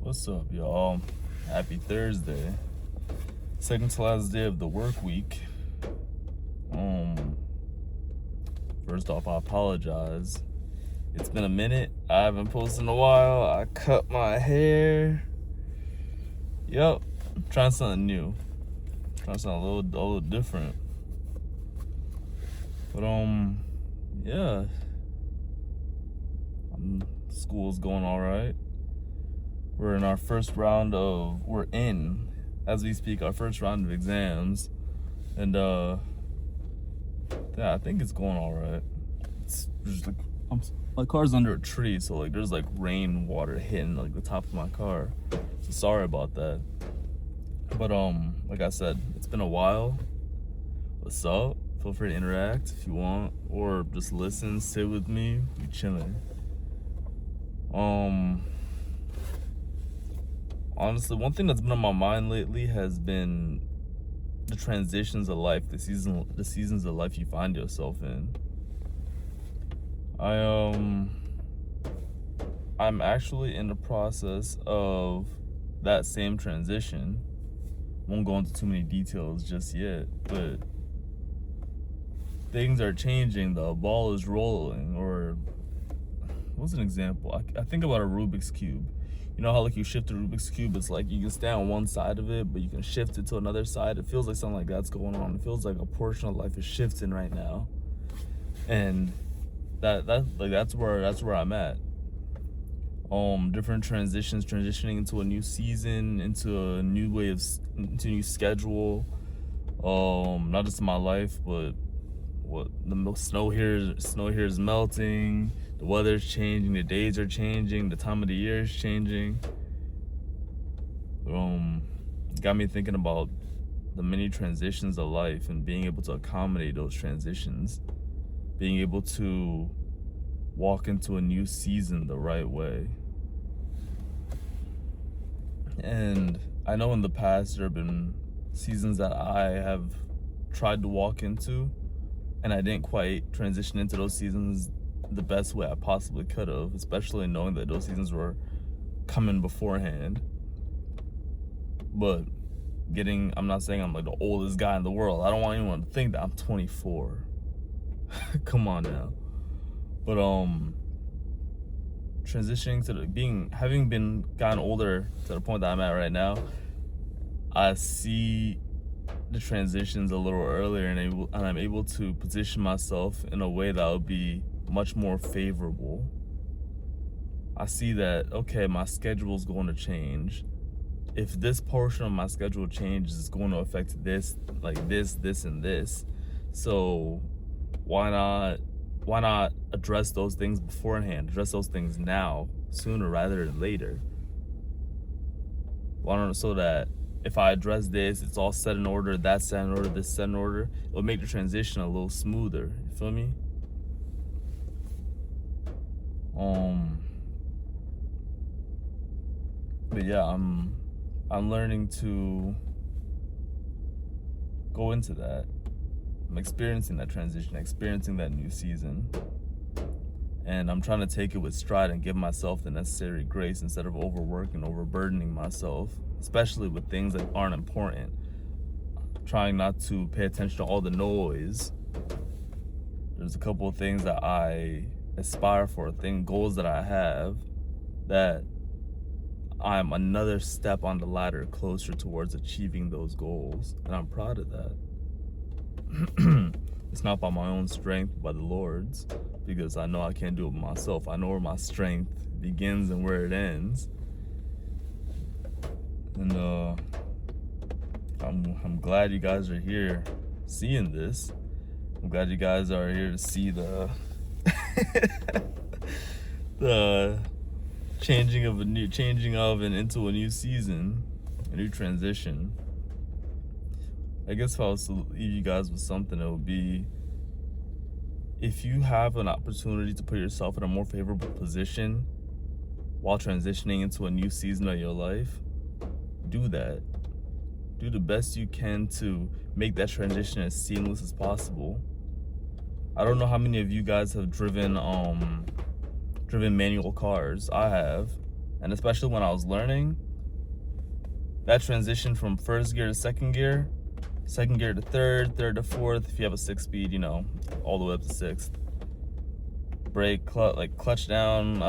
What's up, y'all? Happy Thursday. Second to last day of the work week. First off, I apologize. It's been a minute. I haven't posted in a while. I cut my hair. Yep. I'm trying something new. Trying something a little different. But yeah. School's going alright. We're in, as we speak, our first round of exams. And yeah, I think it's going alright. It's just like, my car's under a tree, so like there's like rain water hitting like the top of my car. So sorry about that. But like I said, it's been a while. What's up? Feel free to interact if you want, or just listen, sit with me, be chilling. Honestly, one thing that's been on my mind lately has been the transitions of life, the seasons of life you find yourself in. I'm actually in the process of that same transition. Won't go into too many details just yet, but things are changing. The ball is rolling. Or what's an example? I think about a Rubik's Cube. You know how like you shift a Rubik's Cube, it's like you can stay on one side of it, but you can shift it to another side. It feels like something like that's going on. It feels like a portion of life is shifting right now. And that's where I'm at. Different transitioning into a new season, into a new schedule. Not just in my life, but the snow here is melting, the weather's changing, the days are changing, the time of the year is changing. Got me thinking about the many transitions of life and being able to accommodate those transitions, being able to walk into a new season the right way. And I know in the past there have been seasons that I have tried to walk into, and I didn't quite transition into those seasons the best way I possibly could have, especially knowing that those seasons were coming beforehand. But I'm not saying I'm like the oldest guy in the world. I don't want anyone to think that I'm 24. Come on now. But transitioning to having gotten older to the point that I'm at right now, I see the transitions a little earlier, and I'm able to position myself in a way that will be much more favorable. I see that, okay, my schedule is going to change. If this portion of my schedule changes, it's going to affect this, and this. So why not address those things beforehand? Address those things now, sooner rather than later. So that if I address this, it's all set in order, that's set in order, this set in order, it'll make the transition a little smoother. You feel me? But yeah, I'm learning to go into that. I'm experiencing that transition, experiencing that new season. And I'm trying to take it with stride and give myself the necessary grace instead of overworking, overburdening myself, especially with things that aren't important. Trying not to pay attention to all the noise. There's a couple of things that I aspire for, goals that I have, that I'm another step on the ladder closer towards achieving those goals. And I'm proud of that. It's not by my own strength, by the Lord's, because I know I can't do it myself. I know where my strength begins and where it ends. And I'm glad you guys are here seeing this. I'm glad you guys are here to see the the changing of and into a new season, a new transition. I guess if I was to leave you guys with something, it would be, if you have an opportunity to put yourself in a more favorable position while transitioning into a new season of your life, do that. Do the best you can to make that transition as seamless as possible. I don't know how many of you guys have driven manual cars. I have. And especially when I was learning, that transition from first gear to second gear to third, third to fourth, if you have a 6-speed, you know, all the way up to sixth. Brake, clutch down,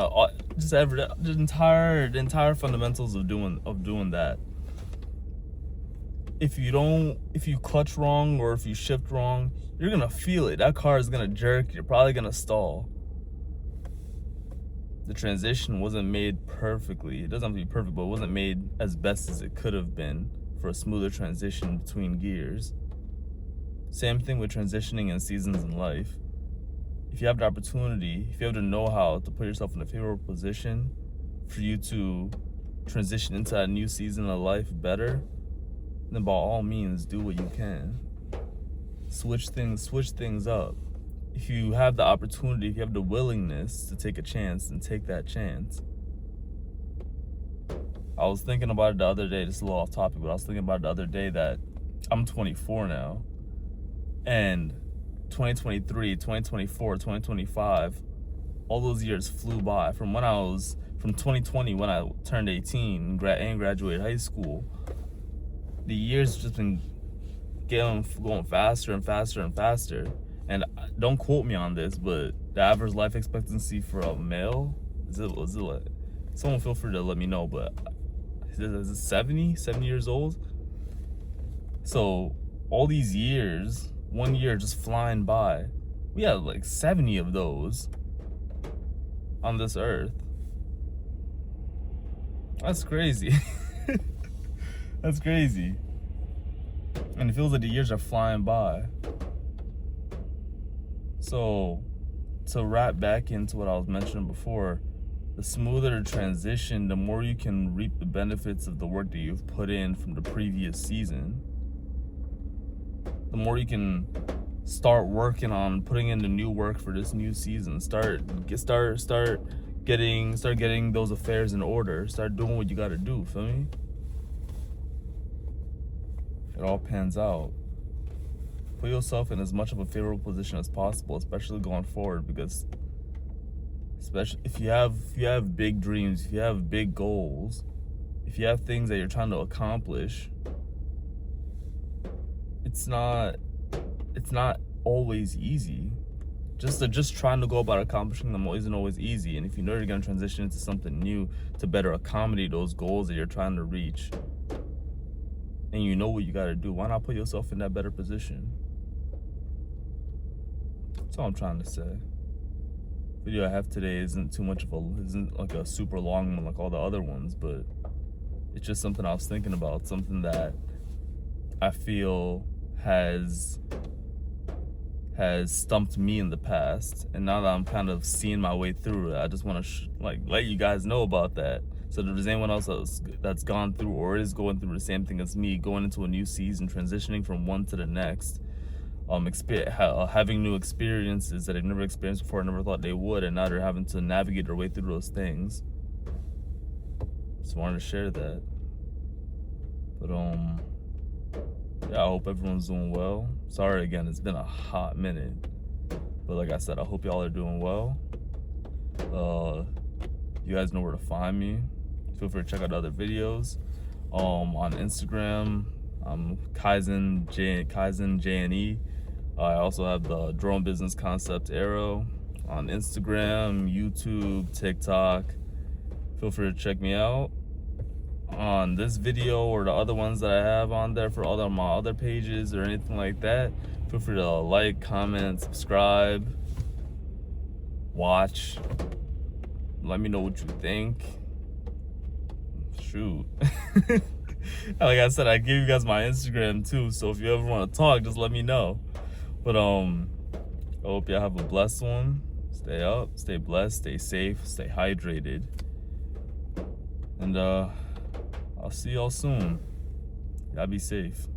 just the entire fundamentals of doing that. If you clutch wrong or if you shift wrong, you're gonna feel it. That car is gonna jerk. You're probably gonna stall. The transition wasn't made perfectly. It doesn't have to be perfect, but it wasn't made as best as it could have been for a smoother transition between gears. Same thing with transitioning in seasons in life. If you have the opportunity, if you have the know-how to put yourself in a favorable position for you to transition into that new season of life better, then by all means, do what you can. Switch things up. If you have the opportunity, if you have the willingness to take a chance, then take that chance. I was thinking about it the other day, this is a little off topic, but I was thinking about it the other day that I'm 24 now, and 2023, 2024, 2025, all those years flew by. From 2020 when I turned 18 and graduated high school, the years just been going faster and faster and faster. And don't quote me on this, but the average life expectancy for a male, is it like, someone feel free to let me know, but is it 70 years old? So all these years, 1 year just flying by, we have like 70 of those on this earth. That's crazy. That's crazy. And it feels like the years are flying by. So, to wrap back into what I was mentioning before, the smoother the transition, the more you can reap the benefits of the work that you've put in from the previous season. The more you can start working on putting in the new work for this new season. Start getting those affairs in order. Start doing what you got to do. Feel me? It all pans out. Put yourself in as much of a favorable position as possible, especially going forward, because especially if you have big dreams, if you have big goals, if you have things that you're trying to accomplish, it's not always easy. Just trying to go about accomplishing them isn't always easy. And if you know you're going to transition into something new to better accommodate those goals that you're trying to reach, and you know what you got to do, why not put yourself in that better position? That's all I'm trying to say. The video I have today isn't like a super long one like all the other ones, but it's just something I was thinking about, something that I feel has stumped me in the past, and now that I'm kind of seeing my way through it, I just want to let you guys know about that, so that if there's anyone else that's gone through or is going through the same thing as me, going into a new season, transitioning from one to the next, having new experiences that they've never experienced before, never thought they would, and now they're having to navigate their way through those things. Just wanted to share that. But yeah, I hope everyone's doing well. Sorry again, it's been a hot minute, but like I said, I hope y'all are doing well. You guys know where to find me. Feel free to check out other videos. On Instagram, Kaizen JNE. I also have the Drone Business Concept Arrow on Instagram, YouTube, TikTok. Feel free to check me out. On this video or the other ones that I have on there for all of my other pages or anything like that, feel free to like, comment, subscribe, watch. Let me know what you think. Shoot. Like I said, I gave you guys my Instagram too, so if you ever want to talk, just let me know. But I hope y'all have a blessed one. Stay up, stay blessed, stay safe, stay hydrated. And I'll see y'all soon. Y'all be safe.